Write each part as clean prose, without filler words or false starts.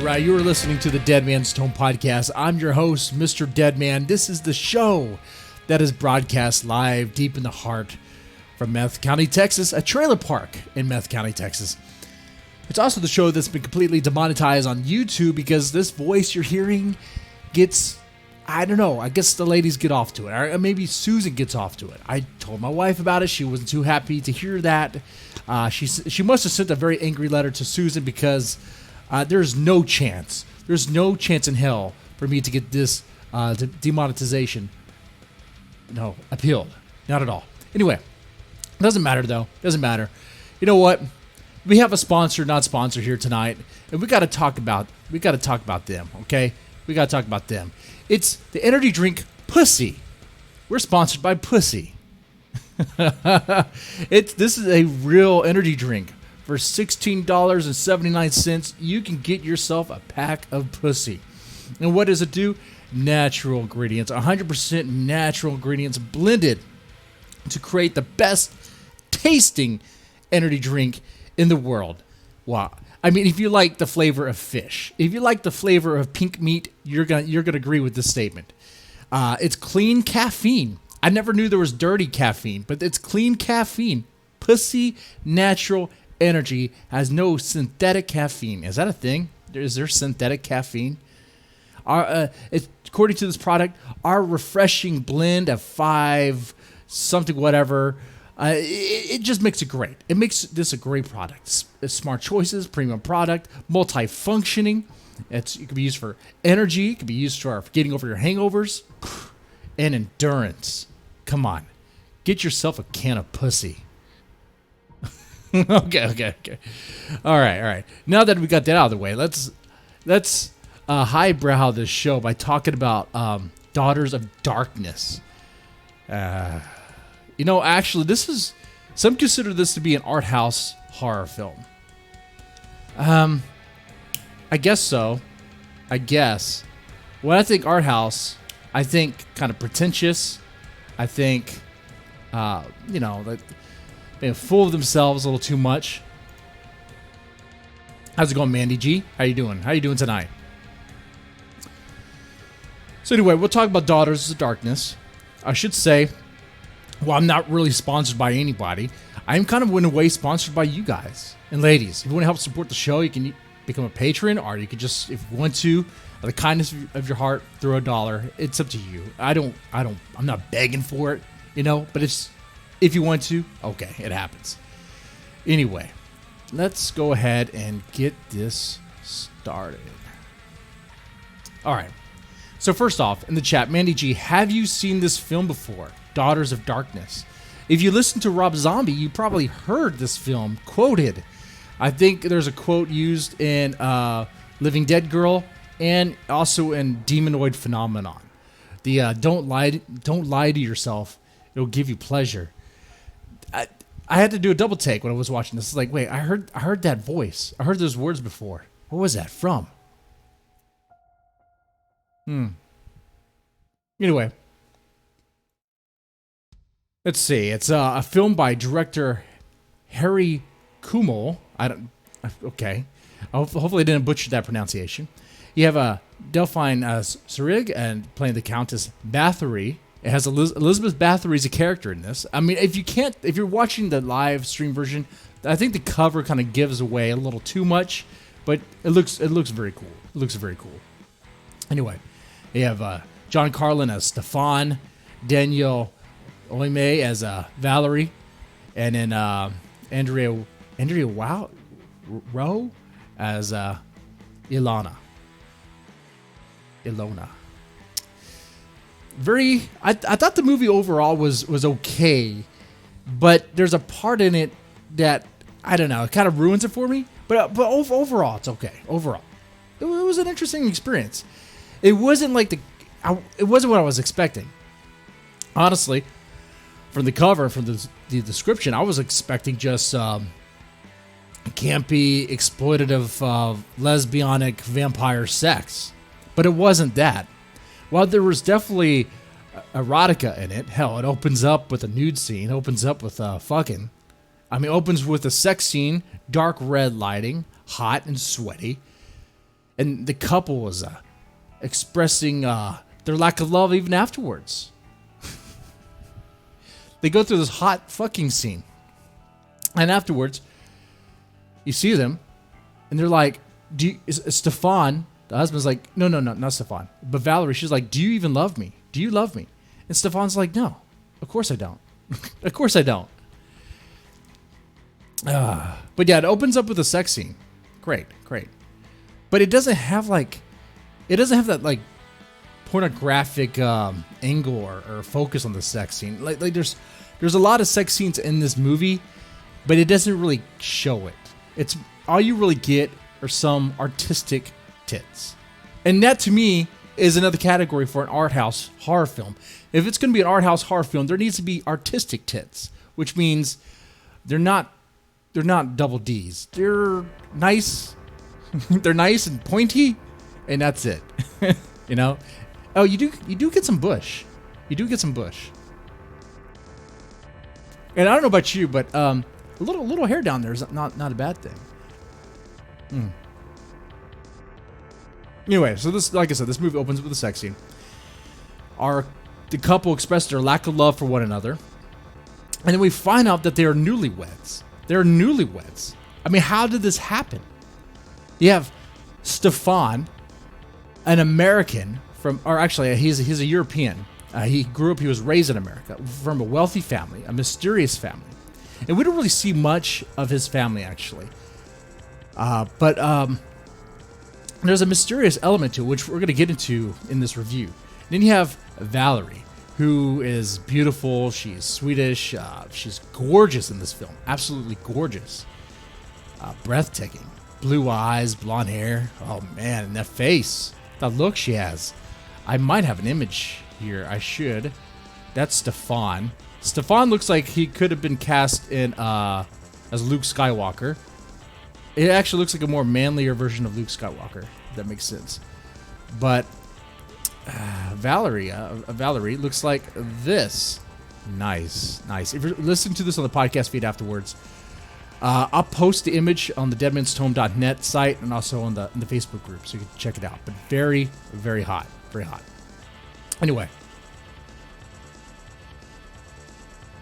right. You are listening to the Deadman's Tome podcast. I'm your host, Mr. Deadman. This is the show that is broadcast live deep in the heart from Meth County, Texas, a trailer park in Meth County, Texas. It's also the show that's been completely demonetized on YouTube because this voice you're hearing gets, I don't know, I guess the ladies get off to it. Or maybe Susan gets off to it. I told my wife about it. She wasn't too happy to hear that. She must have sent a very angry letter to Susan because there's no chance in hell for me to get this demonetization appealed. Not at all. Anyway, doesn't matter though. Doesn't matter. You know what? We have a sponsor, not sponsor here tonight, and we got to talk about them. Okay, we got to talk about them. It's the energy drink Pussy. We're sponsored by Pussy. This is a real energy drink. For $16.79, you can get yourself a pack of Pussy. And what does it do? Natural ingredients, 100% natural ingredients blended to create the best tasting energy drink in the world. Wow. I mean, if you like the flavor of fish, if you like the flavor of pink meat, you're gonna agree with this statement. It's clean caffeine. I never knew there was dirty caffeine, but it's clean caffeine. Pussy Natural Energy has no synthetic caffeine. Is that a thing? Is there synthetic caffeine? According to this product, our refreshing blend of 5 something whatever, it just makes it great. It makes this a great product. It's smart choices, premium product, multifunctioning. It can be used for energy. It can be used for getting over your hangovers and endurance. Come on, get yourself a can of Pussy. Okay. All right. Now that we got that out of the way, let's highbrow this show by talking about Daughters of Darkness. Actually, some consider this to be an art house horror film. I guess so. When I think art house, I think kind of pretentious. I think, they're full of themselves a little too much. How's it going, Mandy G? How you doing? How you doing tonight? So anyway, we'll talk about Daughters of Darkness. I should say, well, I'm not really sponsored by anybody. I'm kind of in a way sponsored by you guys and ladies. If you want to help support the show, you can become a patron, or you could just, if you want to, out of the kindness of your heart, throw $1. It's up to you. I'm not begging for it, but if you want to, okay, it happens. Anyway, let's go ahead and get this started. All right. So first off, in the chat, Mandy G, have you seen this film before? Daughters of Darkness. If you listen to Rob Zombie, you probably heard this film quoted. I think there's a quote used in Living Dead Girl and also in Demonoid Phenomenon. The don't lie to yourself. It'll give you pleasure. I had to do a double take when I was watching this. It's like, wait, I heard that voice. I heard those words before. What was that from? Anyway, let's see. It's a film by director Harry Kumel. Okay. Hopefully I didn't butcher that pronunciation. You have Delphine Seyrig and playing the Countess Bathory. It has Elizabeth Bathory as a character in this. I mean, if you're watching the live stream version, I think the cover kind of gives away a little too much, but it looks very cool. It looks very cool. Anyway, you have John Carlin as Stefan, Danielle Oime as Valerie, and then Andrea Rowe as Ilona. I thought the movie overall was okay, but there's a part in it that, I don't know, it kind of ruins it for me. But overall, it's okay. Overall, it was an interesting experience. It wasn't it wasn't what I was expecting. Honestly, from the cover, from the description, I was expecting just campy, exploitative, lesbianic vampire sex, but it wasn't that. While there was definitely erotica in it, hell, it opens up with a nude scene, opens up with fucking. Opens with a sex scene, dark red lighting, hot and sweaty. And the couple was expressing their lack of love even afterwards. They go through this hot fucking scene. And afterwards, you see them, and they're like, Stefan, the husband's like, no, not Stefan. But Valerie, she's like, do you even love me? Do you love me? And Stefan's like, no, of course I don't. Of course I don't. But yeah, it opens up with a sex scene. Great. But it doesn't have that like pornographic angle or focus on the sex scene. Like there's a lot of sex scenes in this movie, but it doesn't really show it. It's all you really get are some artistic tits. And that to me is another category for an art house horror film. If it's going to be an art house horror film, there needs to be artistic tits, which means they're not double D's. They're nice. They're nice and pointy, and that's it. You know? Oh, you do get some bush. You do get some bush. And I don't know about you, but a little hair down there is not a bad thing. Anyway, so this, like I said, this movie opens with a sex scene. The couple express their lack of love for one another, and then we find out that they are newlyweds. They're newlyweds. I mean, how did this happen? You have Stefan, an American he's a European. He was raised in America from a wealthy family, a mysterious family. And we don't really see much of his family, actually. But there's a mysterious element to it, which we're going to get into in this review. Then you have Valerie, who is beautiful. She's Swedish. She's gorgeous in this film. Absolutely gorgeous. Breathtaking. Blue eyes, blonde hair. Oh, man, and that face. That look she has. I might have an image here. I should. That's Stefan. Stefan looks like he could have been cast in as Luke Skywalker. It actually looks like a more manlier version of Luke Skywalker, if that makes sense. But Valerie looks like this. Nice. If you're listening to this on the podcast feed afterwards, I'll post the image on the deadmanstome.net site and also on the Facebook group, so you can check it out. But very, very hot. Very hot. Anyway.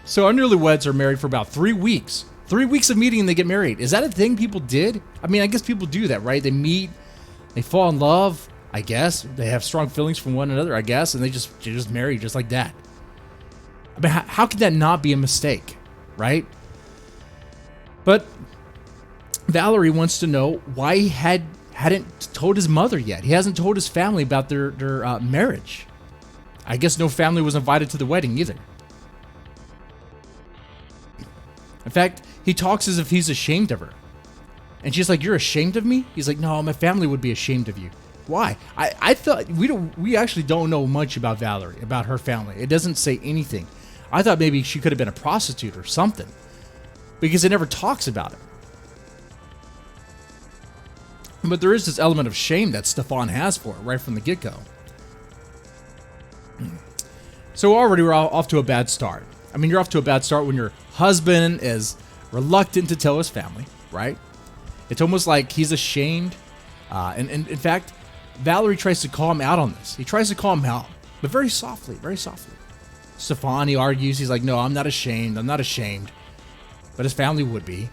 So our newlyweds are married for about 3 weeks. 3 weeks of meeting and they get married. Is that a thing people did? I mean, I guess people do that, right? They meet, they fall in love, I guess. They have strong feelings for one another, I guess, and they just marry just like that. I mean, how could that not be a mistake, right? But Valerie wants to know why he hadn't told his mother yet. He hasn't told his family about their marriage. I guess no family was invited to the wedding either. In fact, he talks as if he's ashamed of her. And she's like, "You're ashamed of me?" He's like, "No, my family would be ashamed of you." Why? I thought we actually don't know much about Valerie, about her family. It doesn't say anything. I thought maybe she could have been a prostitute or something, because it never talks about it. But there is this element of shame that Stefan has for her right from the get-go. So already we're off to a bad start. I mean, you're off to a bad start when your husband is reluctant to tell his family, right? It's almost like he's ashamed. And in fact, Valerie tries to call him out on this. He tries to call him out, but very softly, very softly. Stefan, he argues. He's like, "No, I'm not ashamed. I'm not ashamed." But his family would be,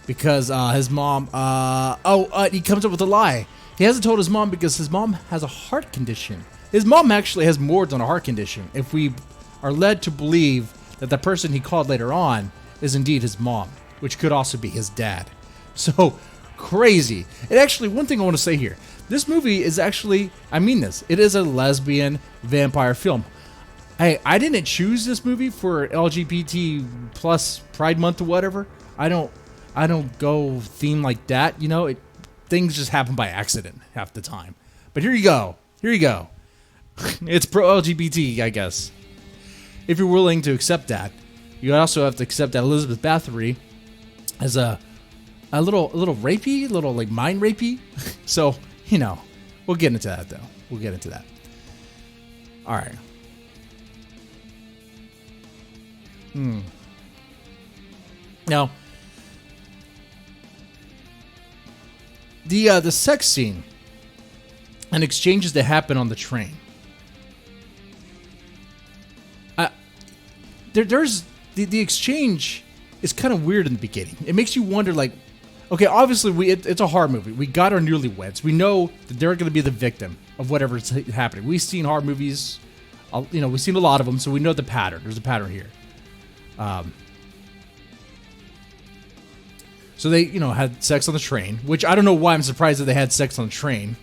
because his mom, he comes up with a lie. He hasn't told his mom because his mom has a heart condition. His mom actually has more than a heart condition, if we are led to believe that the person he called later on is indeed his mom, which could also be his dad. So crazy. And actually, one thing I want to say here, this movie is actually, I mean this, it is a lesbian vampire film. Hey, I didn't choose this movie for LGBT plus Pride Month or whatever. I don't go theme like that, you know. Things just happen by accident half the time. But here you go. It's pro LGBT, I guess. If you're willing to accept that, you also have to accept that Elizabeth Bathory is a little rapey, like mind rapey. So, you know, we'll get into that though. We'll get into that. All right. Now, the sex scene and exchanges that happen on the train. There's the exchange is kind of weird in the beginning. It makes you wonder, like, okay, obviously it's a horror movie. We got our newlyweds. We know that they're going to be the victim of whatever's happening. We've seen horror movies, we've seen a lot of them, so we know the pattern. There's a pattern here. So they, had sex on the train, which I don't know why I'm surprised that they had sex on the train.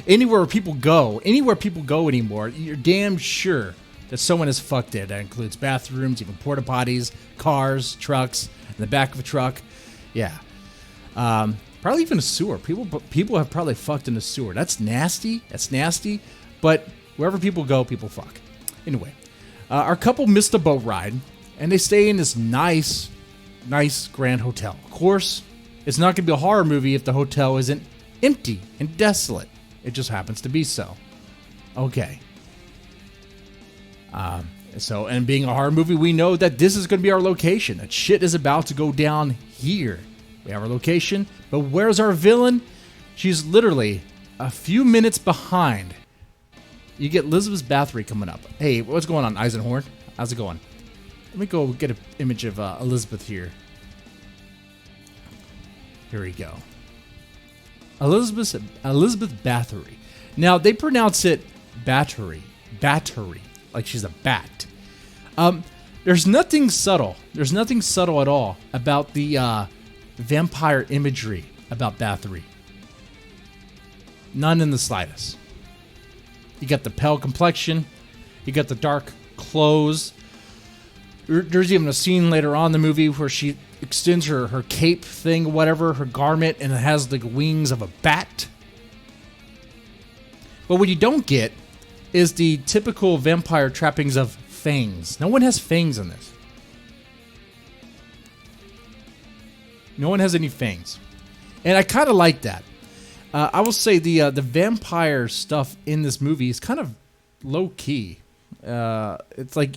Anywhere people go anymore, you're damn sure that someone has fucked it. That includes bathrooms, even porta potties, cars, trucks, in the back of a truck. Yeah. Probably even a sewer. People have probably fucked in a sewer. That's nasty. But wherever people go, people fuck. Anyway, our couple missed a boat ride, and they stay in this nice grand hotel. Of course, it's not going to be a horror movie if the hotel isn't empty and desolate. It just happens to be so. Okay. And being a horror movie, we know that this is going to be our location. That shit is about to go down here. We have our location, but where's our villain? She's literally a few minutes behind. You get Elizabeth Bathory coming up. Hey, what's going on, Eisenhorn? How's it going? Let me go get an image of Elizabeth here. Here we go. Elizabeth Bathory. Now, they pronounce it Bathory, like she's a bat. There's nothing subtle. There's nothing subtle at all about the vampire imagery about Bathory. None in the slightest. You got the pale complexion. You got the dark clothes. There's even a scene later on in the movie where she extends her cape thing, whatever, her garment, and it has the wings of a bat. But what you don't get is the typical vampire trappings of fangs. No one has fangs in this. No one has any fangs. And I kind of like that. I will say the vampire stuff in this movie is kind of low key. It's like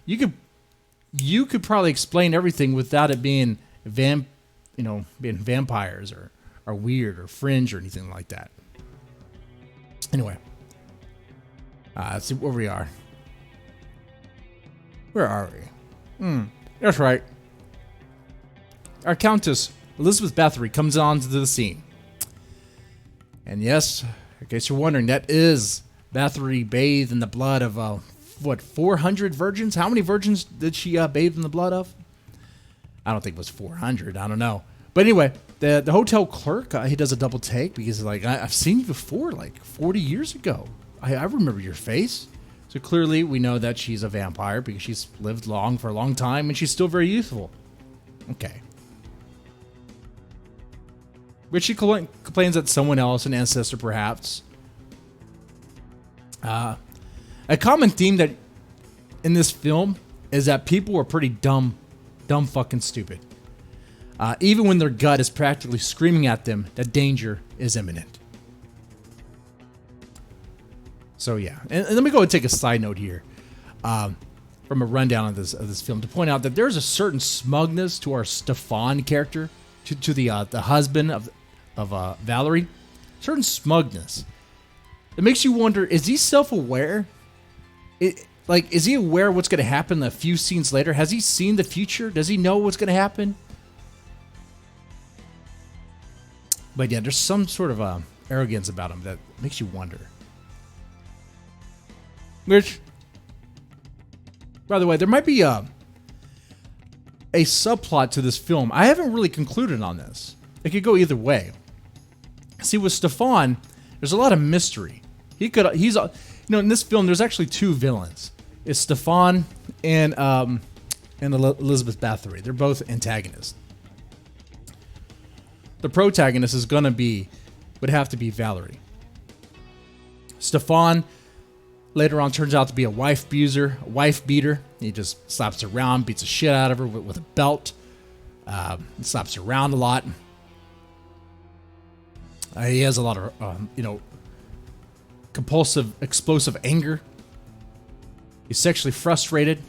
you could probably explain everything without it being being vampires or weird or fringe or anything like that. Anyway, let's see where we are. Where are we? That's right. Our Countess, Elizabeth Bathory, comes onto the scene. And yes, in case you're wondering, that is Bathory bathed in the blood of, 400 virgins? How many virgins did she bathe in the blood of? I don't think it was 400. I don't know. But anyway, the hotel clerk, he does a double take because like, I've seen you before, like 40 years ago. I remember your face. So clearly we know that she's a vampire because she's lived long for a long time and she's still very youthful. Okay. But she complains that someone else, an ancestor perhaps. A common theme that in this film is that people are pretty dumb fucking stupid. Even when their gut is practically screaming at them that danger is imminent. So yeah, and let me go and take a side note here, from a rundown of this film to point out that there's a certain smugness to our Stefan character, to the husband of Valerie, certain smugness that makes you wonder: is he self-aware? Is he aware of what's going to happen a few scenes later? Has he seen the future? Does he know what's going to happen? But yeah, there's some sort of arrogance about him that makes you wonder. Which, by the way, there might be a subplot to this film. I haven't really concluded on this. It could go either way. See, with Stefan, there's a lot of mystery. He's in this film, there's actually two villains. It's Stefan and Elizabeth Bathory. They're both antagonists. The protagonist would have to be Valerie. Stefan later on turns out to be a wife beater. He just slaps her around, beats the shit out of her with a belt. Slaps her around a lot. He has a lot of, compulsive, explosive anger. He's sexually frustrated.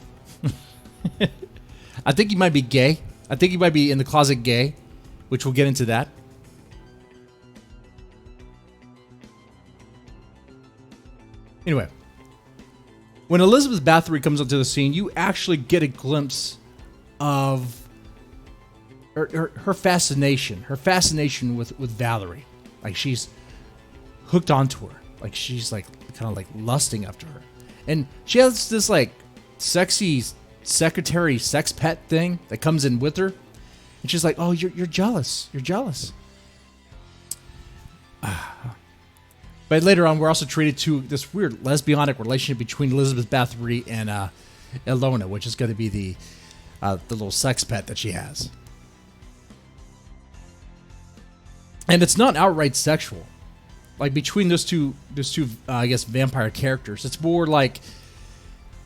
I think he might be gay. I think he might be in the closet gay, which we'll get into that. Anyway, when Elizabeth Bathory comes onto the scene, you actually get a glimpse of her fascination with Valerie. Like, she's hooked onto her. Like, she's like kind of like lusting after her. And she has this like sexy secretary sex pet thing that comes in with her. And she's like, oh, you're jealous. You're jealous. But later on, we're also treated to this weird lesbianic relationship between Elizabeth Bathory and Ilona, which is going to be the little sex pet that she has. And it's not outright sexual. Like, between those two, I guess, vampire characters, it's more like,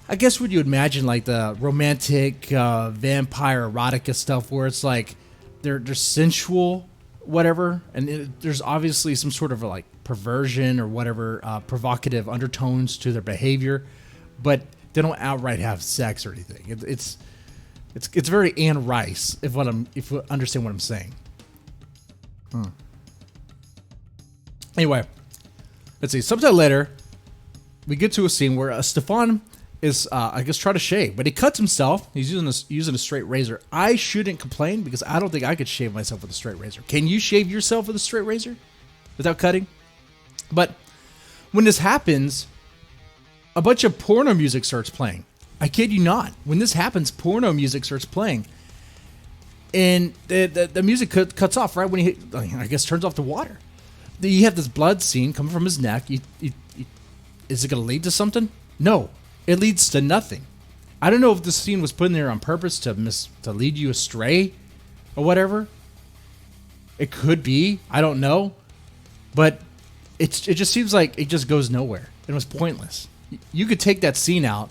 I guess what you would imagine, like the romantic vampire erotica stuff, where it's like they're sensual, whatever, and there's obviously some sort of like perversion or whatever, provocative undertones to their behavior, but they don't outright have sex or anything. It's very Anne Rice, if you understand what I'm saying. Anyway, let's see. Sometime later, we get to a scene where Stefan is, I guess, trying to shave, but he cuts himself. He's using a straight razor. I shouldn't complain because I don't think I could shave myself with a straight razor. Can you shave yourself with a straight razor without cutting? But when this happens, a bunch of porno music starts playing. I kid you not. When this happens, porno music starts playing, and the music cuts off right when he, I guess, turns off the water. You have this blood scene coming from his neck. Is it going to lead to something? No. It leads to nothing. I don't know if this scene was put in there on purpose to lead you astray or whatever. It could be. I don't know. But it just seems like it just goes nowhere. It was pointless. You could take that scene out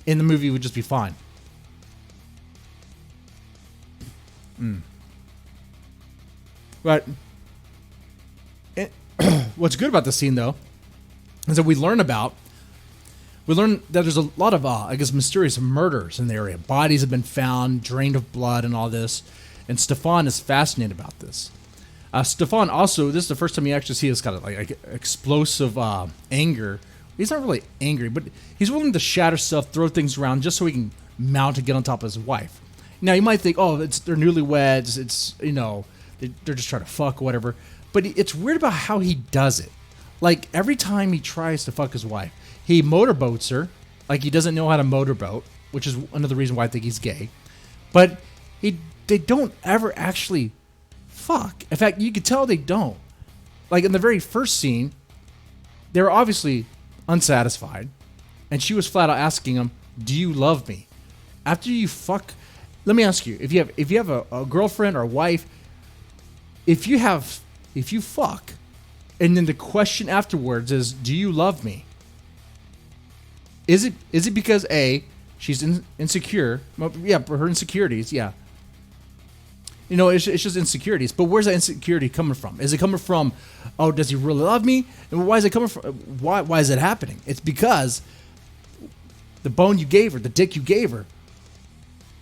and the movie would just be fine. But what's good about the scene, though, is that we learn that there's a lot of, I guess, mysterious murders in the area. Bodies have been found, drained of blood and all this. And Stefan is fascinated about this. Stefan also, this is the first time you actually see this kind of like explosive anger. He's not really angry, but he's willing to shatter stuff, throw things around just so he can mount and get on top of his wife. Now, you might think, oh, they're newlyweds. It's, they're just trying to fuck or whatever. But it's weird about how he does it. Like, every time he tries to fuck his wife, he motorboats her, like he doesn't know how to motorboat, which is another reason why I think he's gay. But they don't ever actually fuck. In fact, you could tell they don't. Like, in the very first scene, they were obviously unsatisfied, and she was flat out asking him, "Do you love me?" After you fuck, let me ask you: if you have a girlfriend or a wife, if you fuck, and then the question afterwards is, "Do you love me?" Is it because A, she's insecure? Well, yeah, for her insecurities, yeah. It's just insecurities. But where's that insecurity coming from? Is it coming from, oh, does he really love me? And why is it coming from? Why is it happening? It's because the bone you gave her, the dick you gave her,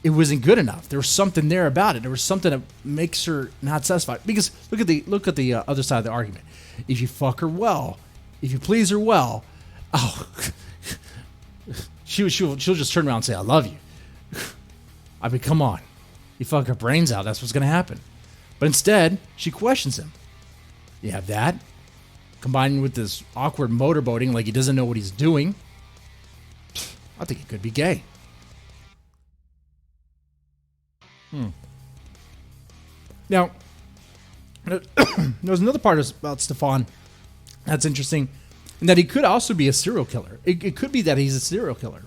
it wasn't good enough. There was something there about it. There was something that makes her not satisfied. Because look at the other side of the argument. If you fuck her well, if you please her well, oh, she'll just turn around and say, "I love you." I mean, come on. You fuck her brains out, that's what's going to happen. But instead, she questions him. You have that, combined with this awkward motorboating, like he doesn't know what he's doing. I think he could be gay. Now, there's another part about Stefan that's interesting, and that he could also be a serial killer. It could be that he's a serial killer.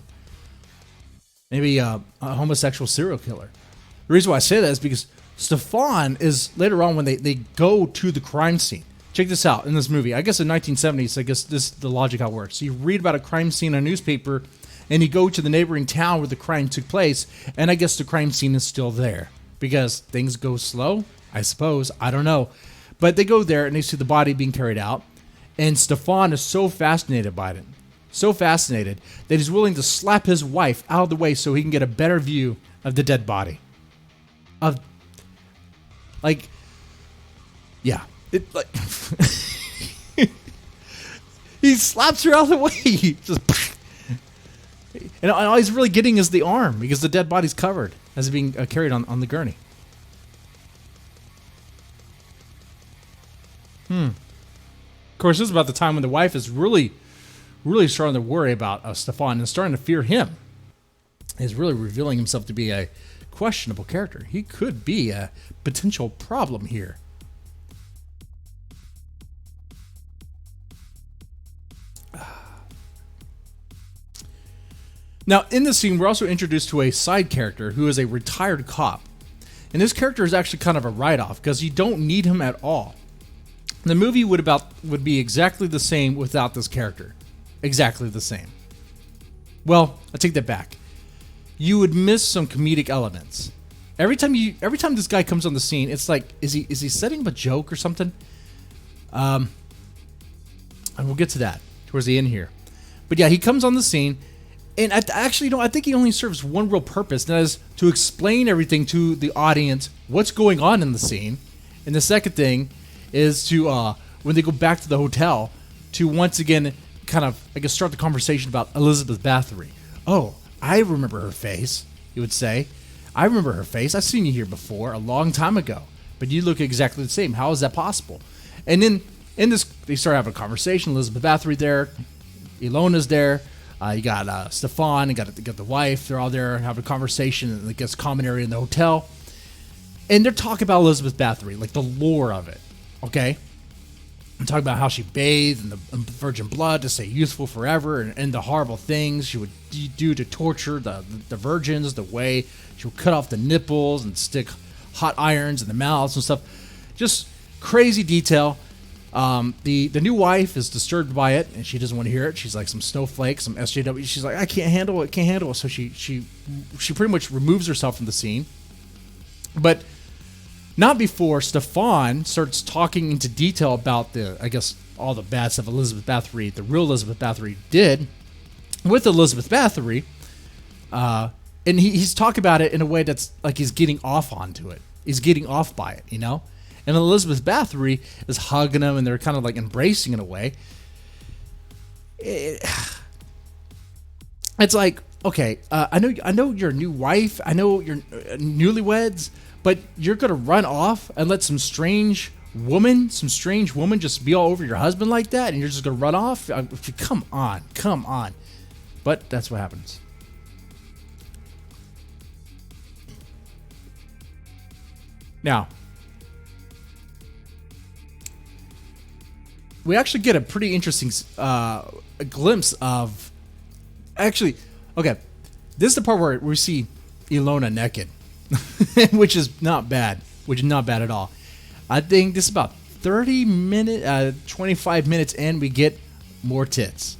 Maybe a homosexual serial killer. The reason why I say that is because Stefan is, later on when they go to the crime scene. Check this out in this movie. I guess in 1970s, I guess this is the logic how it works. So you read about a crime scene in a newspaper, and you go to the neighboring town where the crime took place, and I guess the crime scene is still there. Because things go slow, I suppose. I don't know. But they go there, and they see the body being carried out, and Stefan is so fascinated by it. So fascinated that he's willing to slap his wife out of the way so he can get a better view of the dead body. He slaps her out of the way. Just, and all he's really getting is the arm because the dead body's covered as it's being carried on the gurney. Of course, this is about the time when the wife is really starting to worry about Stefan and starting to fear him. He's really revealing himself to be a questionable character. He could be a potential problem here. Now, in this scene, we're also introduced to a side character who is a retired cop. And this character is actually kind of a write-off because you don't need him at all. The movie would be exactly the same without this character. Exactly the same. Well, I take that back. You would miss some comedic elements. Every time this guy comes on the scene, it's like, is he setting up a joke or something? And we'll get to that towards the end here. But yeah, he comes on the scene. And I think he only serves one real purpose, and that is to explain everything to the audience, what's going on in the scene. And the second thing is to, when they go back to the hotel, to once again kind of, I guess, start the conversation about Elizabeth Bathory. Oh, I remember her face, he would say. I remember her face. I've seen you here before, a long time ago. But you look exactly the same. How is that possible? And then in this, they start having a conversation. Elizabeth Bathory there. Ilona's there. You got Stefan, you got the wife. They're all there having a conversation in, I guess, common area in the hotel. And they're talking about Elizabeth Bathory, like the lore of it, okay? I'm talking about how she bathed in the virgin blood to stay youthful forever and the horrible things she would do to torture the virgins, the way she would cut off the nipples and stick hot irons in the mouths and stuff. Just crazy detail. The new wife is disturbed by it, and she doesn't want to hear it. She's like some snowflake, some SJW. She's like, I can't handle it. So she pretty much removes herself from the scene. But not before Stefan starts talking into detail about all the bad stuff Elizabeth Bathory, the real Elizabeth Bathory, did with Elizabeth Bathory. And he's talking about it in a way that's like he's getting off onto it. He's getting off by it, you know? And Elizabeth Bathory is hugging him, and they're kind of like embracing in a way. It's like, okay, I know you're a new wife. I know you're newlyweds, but you're gonna run off and let some strange woman just be all over your husband like that, and you're just gonna run off? Come on. But that's what happens. Now, we actually get a pretty interesting glimpse of... Actually, okay, this is the part where we see Ilona naked, which is not bad, at all. I think this is about 25 minutes in, we get more tits.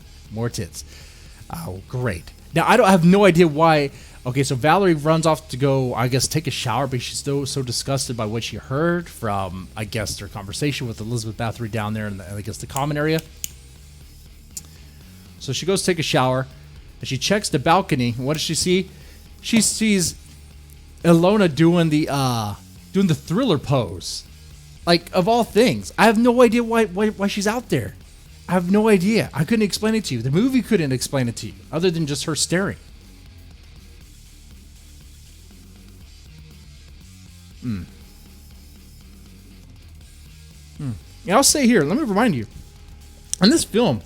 Oh, great. Now, I have no idea why... Okay, so Valerie runs off to go, I guess, take a shower, but she's still so disgusted by what she heard from, I guess, their conversation with Elizabeth Bathory down there in, the common area. So she goes to take a shower, and she checks the balcony. What does she see? She sees Ilona doing the thriller pose. Like, of all things. I have no idea why she's out there. I have no idea. I couldn't explain it to you. The movie couldn't explain it to you, other than just her staring. Yeah, I'll say here, let me remind you, in this film,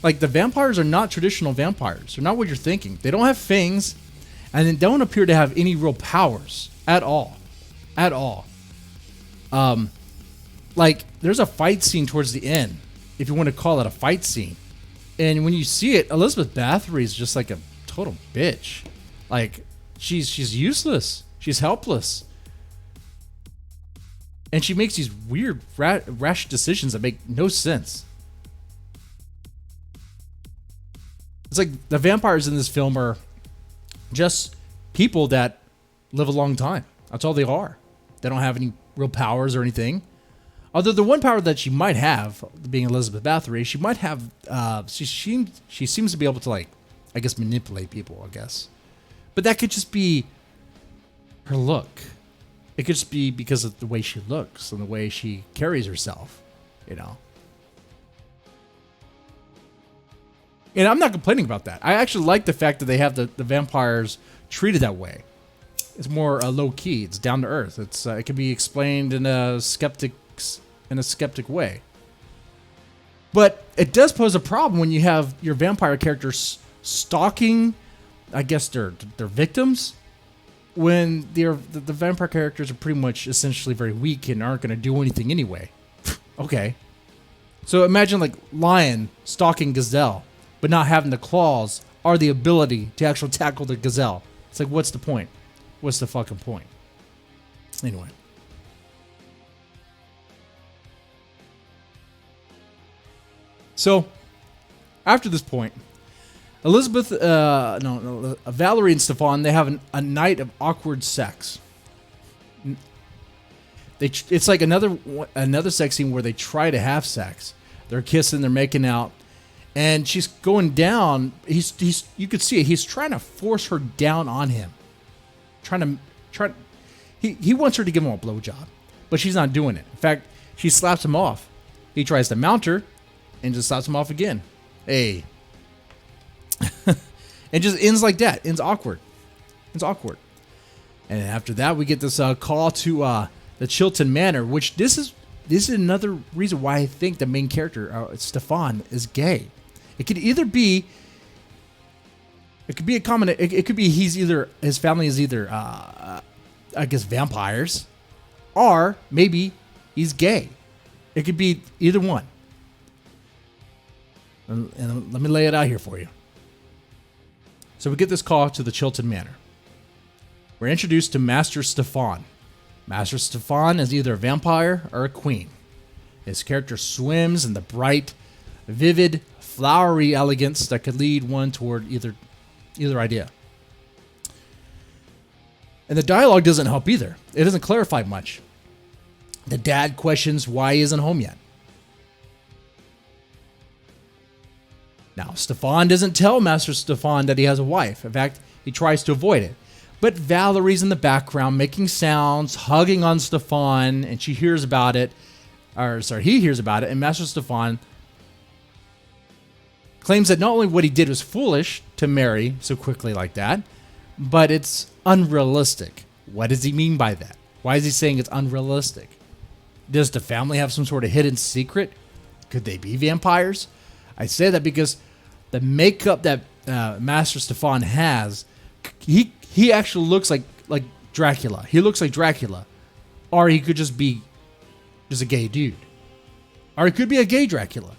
like, the vampires are not traditional vampires. They're not what you're thinking. They don't have fangs, and they don't appear to have any real powers at all. Like, there's a fight scene towards the end, if you want to call it a fight scene. And when you see it, Elizabeth Bathory is just like a total bitch. Like, she's useless. She's helpless. And she makes these weird, rash decisions that make no sense. It's like the vampires in this film are just people that live a long time. That's all they are. They don't have any real powers or anything. Although the one power that she might have, being Elizabeth Bathory, she might have, she seems to be able to, like, I guess, manipulate people, I guess. But that could just be her look. It could just be because of the way she looks and the way she carries herself, you know. And I'm not complaining about that. I actually like the fact that they have the vampires treated that way. It's more low key. It's down to earth. It can be explained in a skeptic way. But it does pose a problem when you have your vampire characters stalking, I guess, their victims, when the vampire characters are pretty much essentially very weak and aren't going to do anything anyway. Okay. So imagine like lion stalking gazelle, but not having the claws or the ability to actually tackle the gazelle. It's like, what's the point? What's the fucking point? Anyway. So, after this point, Valerie and Stefan, they have a night of awkward sex. It's like another sex scene where they try to have sex. They're kissing, they're making out, and she's going down. You could see it. He's trying to force her down on him. He wants her to give him a blowjob, but she's not doing it. In fact, she slaps him off. He tries to mount her, and just slaps him off again. Hey. It just ends like that. Ends awkward. And after that, we get this call to the Chilton Manor, which this is another reason why I think the main character, Stefan, is gay. It could be a common. It could be his family is either I guess vampires, or maybe he's gay. It could be either one. And let me lay it out here for you. So we get this call to the Chilton Manor. We're introduced to Master Stefan. Master Stefan is either a vampire or a queen. His character swims in the bright, vivid, flowery elegance that could lead one toward either idea. And the dialogue doesn't help either. It doesn't clarify much. The dad questions why he isn't home yet. Now, Stefan doesn't tell Master Stefan that he has a wife. In fact, he tries to avoid it. But Valerie's in the background making sounds, hugging on Stefan, and he hears about it, and Master Stefan claims that not only what he did was foolish to marry so quickly like that, but it's unrealistic. What does he mean by that? Why is he saying it's unrealistic? Does the family have some sort of hidden secret? Could they be vampires? I say that because the makeup that Master Stefan has, he actually looks like Dracula. He looks like Dracula. Or he could just be a gay dude. Or he could be a gay Dracula.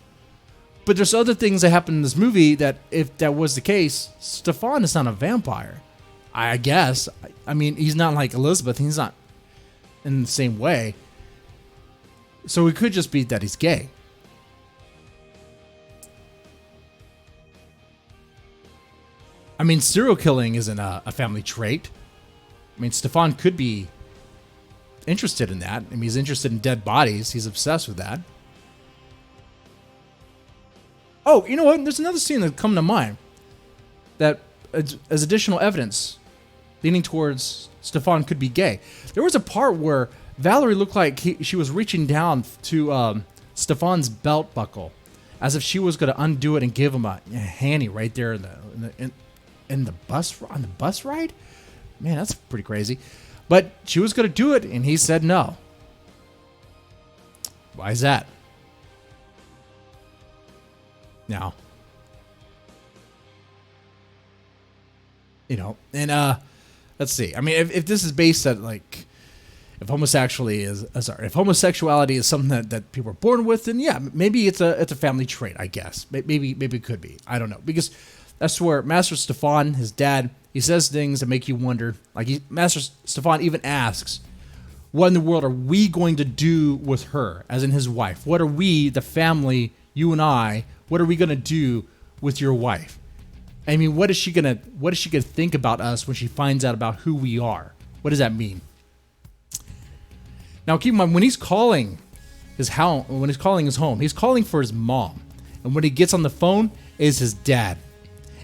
But there's other things that happen in this movie that, if that was the case, Stefan is not a vampire. I guess. I mean, he's not like Elizabeth. He's not in the same way. So it could just be that he's gay. I mean, serial killing isn't a family trait. I mean, Stefan could be interested in that. I mean, he's interested in dead bodies. He's obsessed with that. Oh, you know what? There's another scene that come to mind that as additional evidence leaning towards Stefan could be gay. There was a part where Valerie looked like she was reaching down to Stefan's belt buckle as if she was going to undo it and give him a handy right there in the bus on the bus ride. Man, that's pretty crazy. But she was going to do it, and he said no. Why is that? Now, and let's see. I mean, if this is based at if homosexuality is something that people are born with, then yeah, maybe it's a family trait. I guess maybe it could be. I don't know, because that's where Master Stefan, his dad, he says things that make you wonder. Master Stefan even asks, "What in the world are we going to do with her?" As in his wife. What are we, the family, you and I? What are we gonna do with your wife? I mean, what is she gonna think about us when she finds out about who we are? What does that mean? Now, keep in mind, when he's calling his home, he's calling for his mom, and when he gets on the phone, is his dad.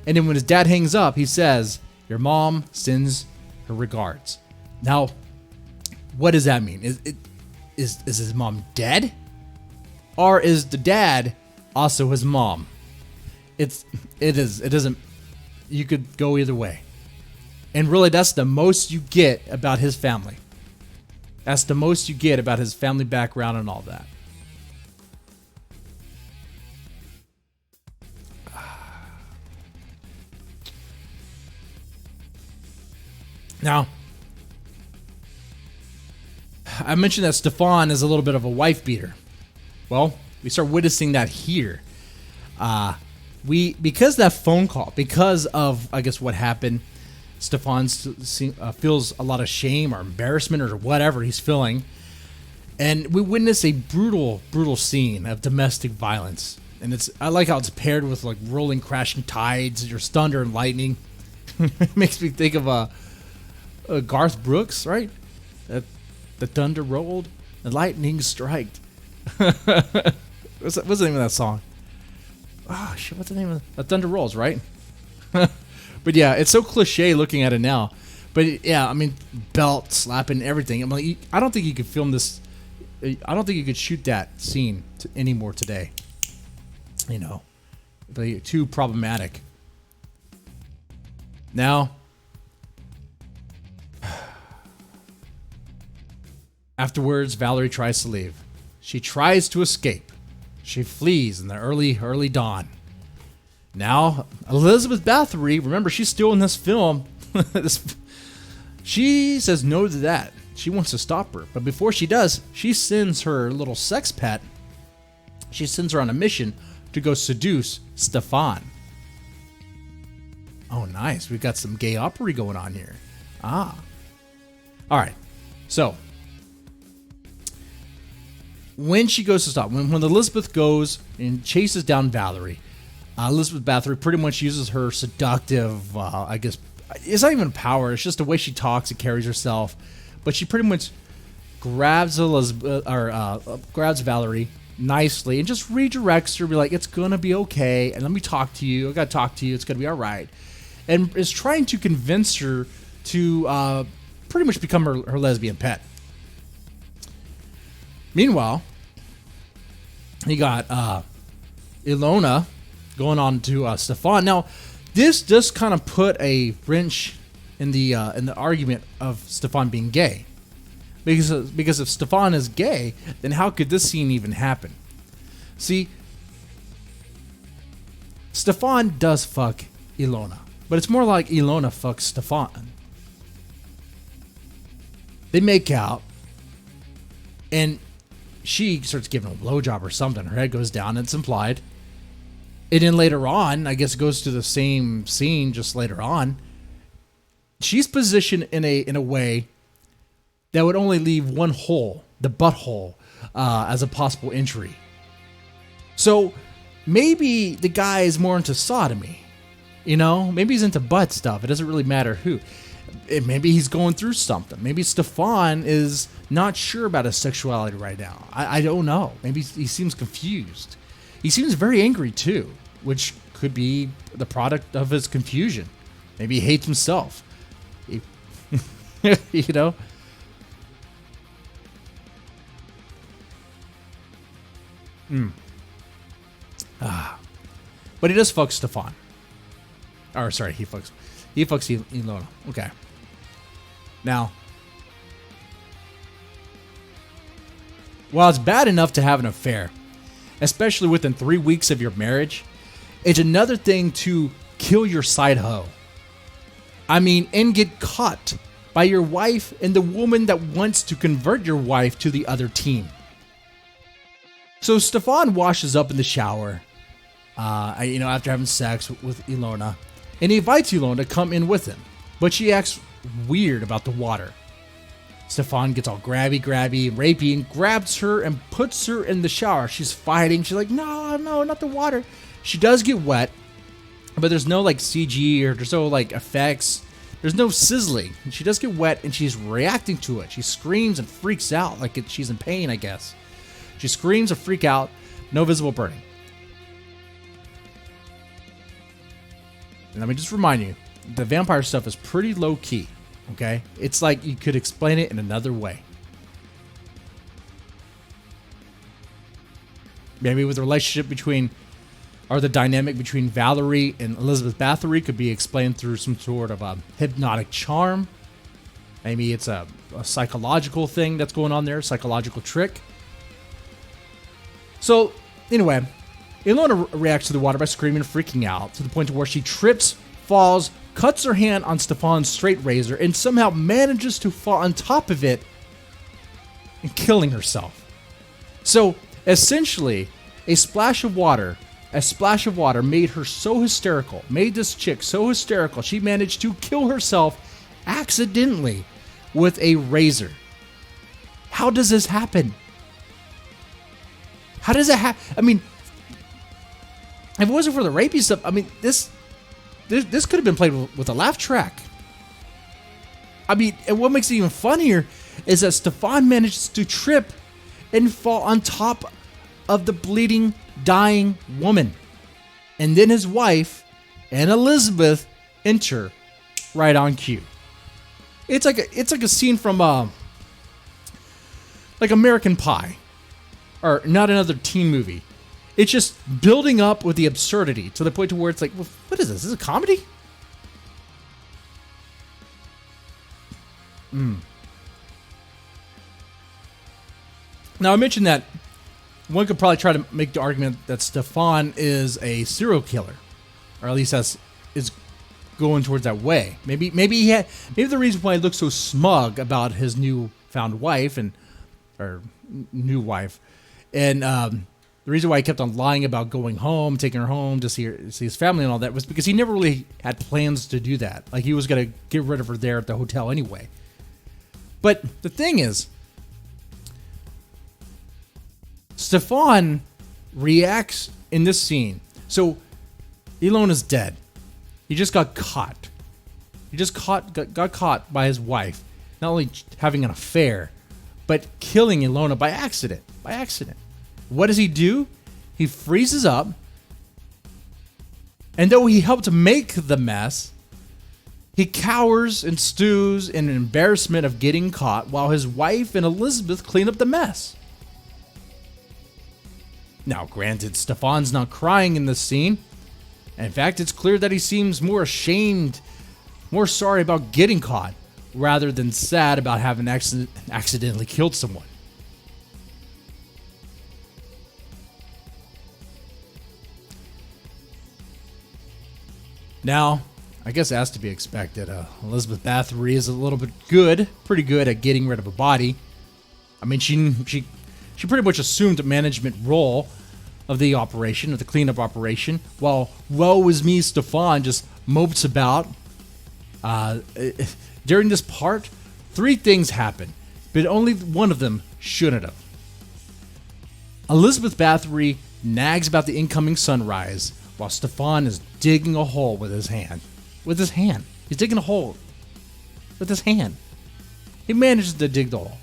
And then when his dad hangs up, he says, "Your mom sends her regards." Now, what does that mean? Is his mom dead, or is the dad also his mom? It doesn't. You could go either way, and really, that's the most you get about his family. That's the most you get about his family background and all that. Now, I mentioned that Stefan is a little bit of a wife beater. Well, we start witnessing that here. Because that phone call, because of, I guess, what happened, Stefan feels a lot of shame or embarrassment or whatever he's feeling. And we witness a brutal, brutal scene of domestic violence. And I like how it's paired with like rolling, crashing tides, your thunder and lightning. It makes me think of Garth Brooks, right? The thunder rolled, the lightning striked. What's the name of that song? Oh shit, what's the name of the thunder rolls, right? But yeah, it's so cliche looking at it now. But yeah, I mean, belt slapping, everything. I'm like, I don't think you could film this. I don't think you could shoot that scene anymore today. You know, but too problematic. Now, afterwards, Valerie tries to leave. She tries to escape. She flees in the early dawn. Now, Elizabeth Bathory, remember, she's still in this film. She says no to that. She wants to stop her. But before she does, she sends her little sex pet. She sends her on a mission to go seduce Stefan. Oh, nice. We've got some gay opera going on here. Ah. All right. So, when she goes to stop, when Elizabeth goes and chases down Valerie, Elizabeth Bathory pretty much uses her seductive, I guess, it's not even power, it's just the way she talks and carries herself. But she pretty much grabs grabs Valerie nicely and just redirects her, be like, it's gonna be okay, and let me talk to you, I gotta talk to you, it's gonna be alright. And is trying to convince her to pretty much become her lesbian pet. Meanwhile, you got Ilona going on to Stefan. Now, this just kind of put a wrench in the argument of Stefan being gay, because if Stefan is gay, then how could this scene even happen? See, Stefan does fuck Ilona, but it's more like Ilona fucks Stefan. They make out, and she starts giving him a blowjob or something. Her head goes down, and it's implied. And then later on, I guess it goes to the same scene just later on. She's positioned in a way that would only leave one hole, the butthole, as a possible injury. So maybe the guy is more into sodomy. You know, maybe he's into butt stuff. It doesn't really matter who. Maybe he's going through something. Maybe Stefan is not sure about his sexuality right now. I don't know. Maybe he seems confused. He seems very angry too, which could be the product of his confusion. Maybe he hates himself. You know? But he does fuck Stefan. Or sorry, he fucks Ilona. Okay. Now, while it's bad enough to have an affair, especially within 3 weeks of your marriage, it's another thing to kill your side hoe. I mean, and get caught by your wife and the woman that wants to convert your wife to the other team. So Stefan washes up in the shower, after having sex with Ilona, and he invites Ilona to come in with him, but she acts weird about the water. Stefan gets all grabby, rapey, and grabs her and puts her in the shower. She's fighting. She's like, no, not the water. She does get wet, but there's no like CG or there's no like effects. There's no sizzling. She does get wet and she's reacting to it. She screams and freaks out like she's in pain, I guess. She screams and freaks out. No visible burning. And let me just remind you, the vampire stuff is pretty low key. Okay? It's like you could explain it in another way. Maybe with the relationship between or the dynamic between Valerie and Elizabeth Bathory could be explained through some sort of a hypnotic charm. Maybe it's a psychological thing that's going on there, psychological trick. So, anyway, Ilona reacts to the water by screaming and freaking out to the point where she trips, falls, cuts her hand on Stefan's straight razor, and somehow manages to fall on top of it and killing herself. So, essentially, a splash of water made her so hysterical, made this chick so hysterical, she managed to kill herself accidentally with a razor. How does this happen? How does it happen? I mean, if it wasn't for the rapey stuff, I mean, this could have been played with a laugh track. I mean, and what makes it even funnier is that Stefan manages to trip and fall on top of the bleeding, dying woman. And then his wife and Elizabeth enter right on cue. It's like a scene from like American Pie, or not another teen movie. It's just building up with the absurdity to the point to where it's like, well, what is this? Is this a comedy? Now, I mentioned that one could probably try to make the argument that Stefan is a serial killer, or at least is going towards that way. Maybe the reason why he looks so smug about his newfound wife and the reason why he kept on lying about going home, taking her home to see his family and all that, was because he never really had plans to do that. Like, he was going to get rid of her there at the hotel anyway. But the thing is, Stefan reacts in this scene. So, Ilona's dead. He just got caught. He just got caught by his wife, not only having an affair, but killing Ilona by accident. What does he do? He freezes up, and though he helped make the mess, he cowers and stews in an embarrassment of getting caught while his wife and Elizabeth clean up the mess. Now, granted, Stefan's not crying in this scene. In fact, it's clear that he seems more ashamed, more sorry about getting caught, rather than sad about having accidentally killed someone. Now, I guess it has to be expected. Elizabeth Bathory is a little bit pretty good at getting rid of a body. I mean, she pretty much assumed a management role of the operation, of the cleanup operation, while woe is me Stefan just mopes about. During this part, 3 things happen, but only one of them shouldn't have. Elizabeth Bathory nags about the incoming sunrise, while Stefan is digging a hole with his hand. He's digging a hole with his hand. He manages to dig the hole.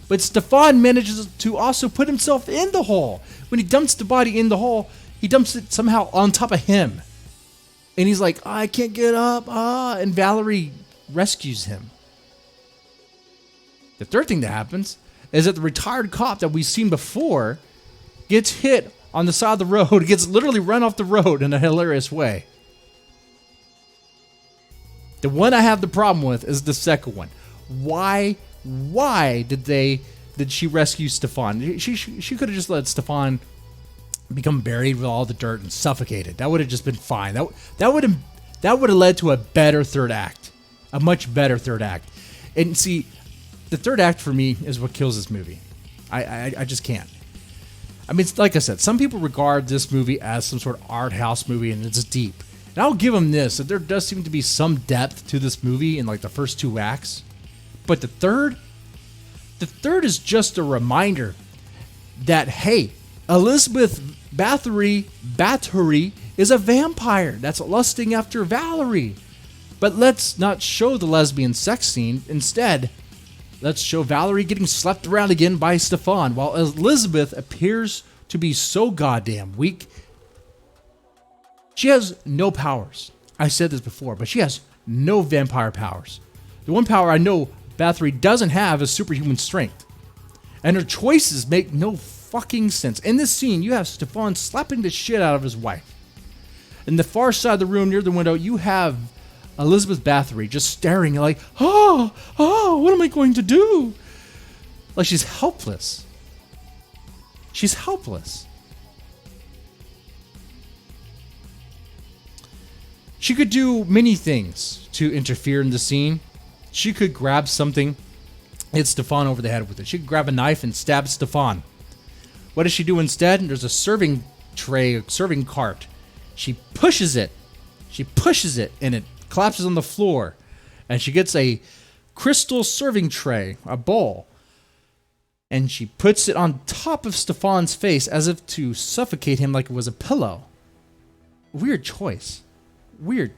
But Stefan manages to also put himself in the hole. When he dumps the body in the hole, he dumps it somehow on top of him. And he's like, I can't get up. And Valerie rescues him. The third thing that happens is that the retired cop that we've seen before gets hit on the side of the road, gets literally run off the road in a hilarious way. The one I have the problem with is the second one. Why did she rescue Stefan? She could have just let Stefan become buried with all the dirt and suffocated. That would have just been fine. That would have led to a better third act. A much better third act. And see, the third act for me is what kills this movie. I just can't. I mean, like I said, some people regard this movie as some sort of art house movie, and it's deep. And I'll give them this, that there does seem to be some depth to this movie in like the first 2 acts. But the third is just a reminder that, hey, Elizabeth Bathory is a vampire that's lusting after Valerie. But let's not show the lesbian sex scene. Instead, let's show Valerie getting slapped around again by Stefan, while Elizabeth appears to be so goddamn weak. She has no powers. I said this before, but she has no vampire powers. The one power I know Bathory doesn't have is superhuman strength. And her choices make no fucking sense. In this scene, you have Stefan slapping the shit out of his wife. In the far side of the room near the window, you have Elizabeth Bathory just staring like, oh, what am I going to do? Like she's helpless. She's helpless. She could do many things to interfere in the scene. She could grab something, hit Stefan over the head with it. She could grab a knife and stab Stefan. What does she do instead? There's a serving tray, a serving cart. She pushes it. And it collapses on the floor. And she gets a crystal serving tray, a bowl. And she puts it on top of Stefan's face as if to suffocate him like it was a pillow. Weird choice. Weird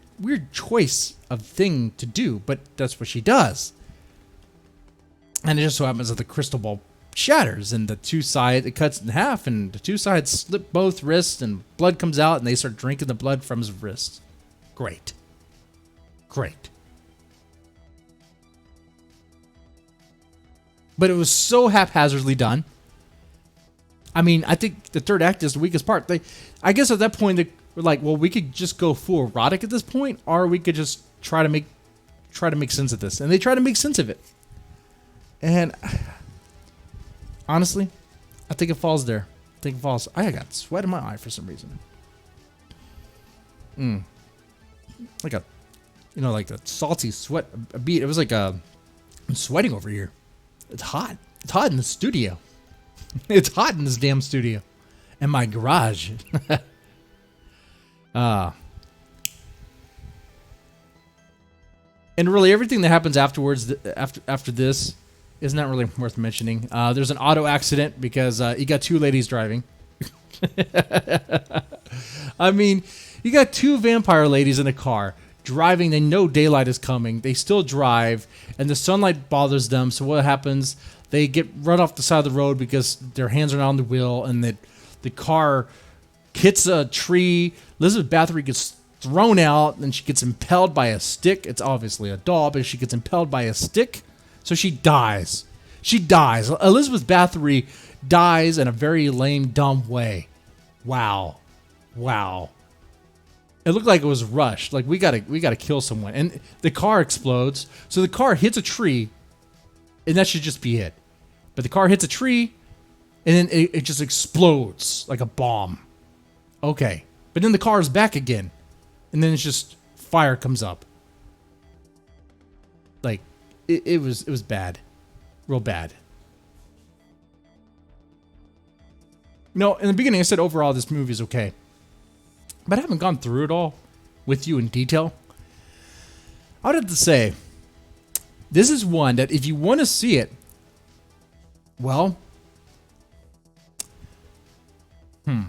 choice of thing to do, but that's what she does. And it just so happens that the crystal ball shatters, and it cuts in half, and the two sides slip both wrists, and blood comes out, and they start drinking the blood from his wrists. Great. But it was so haphazardly done. I mean, I think the third act is the weakest part. I guess at that point they were like, well, we could just go full erotic at this point, or we could just try to make sense of this. And they try to make sense of it. And honestly, I think it falls there. I got sweat in my eye for some reason. Like the salty sweat a beat. It was like I'm sweating over here. It's hot. It's hot in the studio. It's hot in this damn studio. And my garage. And really everything that happens afterwards, after this, is not really worth mentioning. There's an auto accident because you got two ladies driving. I mean, you got two vampire ladies in a car driving. They know daylight is coming. They still drive, and the sunlight bothers them. So what happens? They get run off the side of the road because their hands are not on the wheel, and the car hits a tree. Elizabeth Bathory gets thrown out, and she gets impelled by a stick. It's obviously a doll, but she gets impelled by a stick, so she dies. Elizabeth Bathory dies in a very lame, dumb way. Wow. It looked like it was rushed. Like we gotta kill someone, and the car explodes. So the car hits a tree, and that should just be it. But the car hits a tree, and then it just explodes like a bomb. Okay, but then the car is back again, and then it's just fire comes up. Like it was bad, real bad. No, in the beginning I said overall this movie is okay. But I haven't gone through it all with you in detail. I would have to say, this is one that if you want to see it, well, if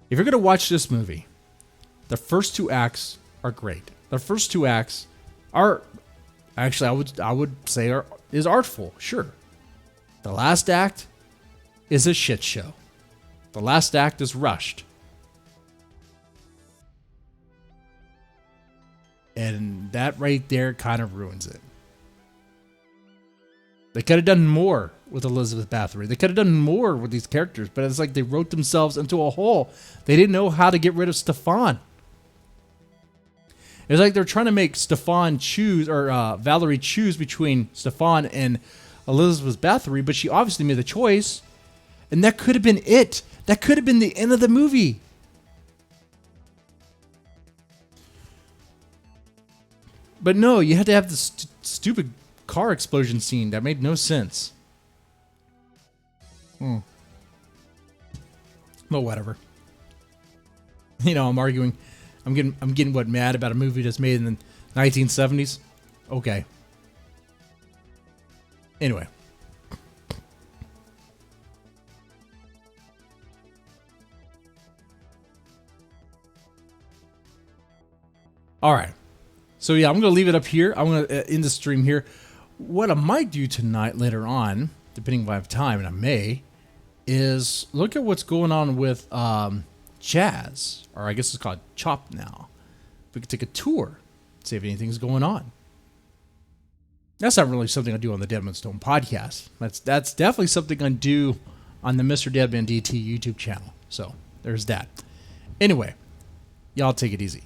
you're going to watch this movie, the first two acts are great. The first two acts are, actually, I would say is artful, sure. The last act is a shit show. The last act is rushed. And that right there kind of ruins it. They could have done more with Elizabeth Bathory. They could have done more with these characters, but it's like they wrote themselves into a hole. They didn't know how to get rid of Stefan. It's like they're trying to make Stefan choose, or Valerie choose between Stefan and Elizabeth Bathory, but she obviously made the choice. And that could have been it. That could have been the end of the movie. But no, you had to have this stupid car explosion scene that made no sense. Well, whatever. You know, I'm arguing. I'm getting mad about a movie that's made in the 1970s. Okay. Anyway. All right. So yeah, I'm going to leave it up here. I'm going to end the stream here. What I might do tonight later on, depending if I have time, and I may, is look at what's going on with Chaz, or I guess it's called Chop now. We could take a tour, see if anything's going on. That's not really something I do on the Deadman Tome podcast. That's definitely something I do on the Mr. Deadman DT YouTube channel. So there's that. Anyway, y'all take it easy.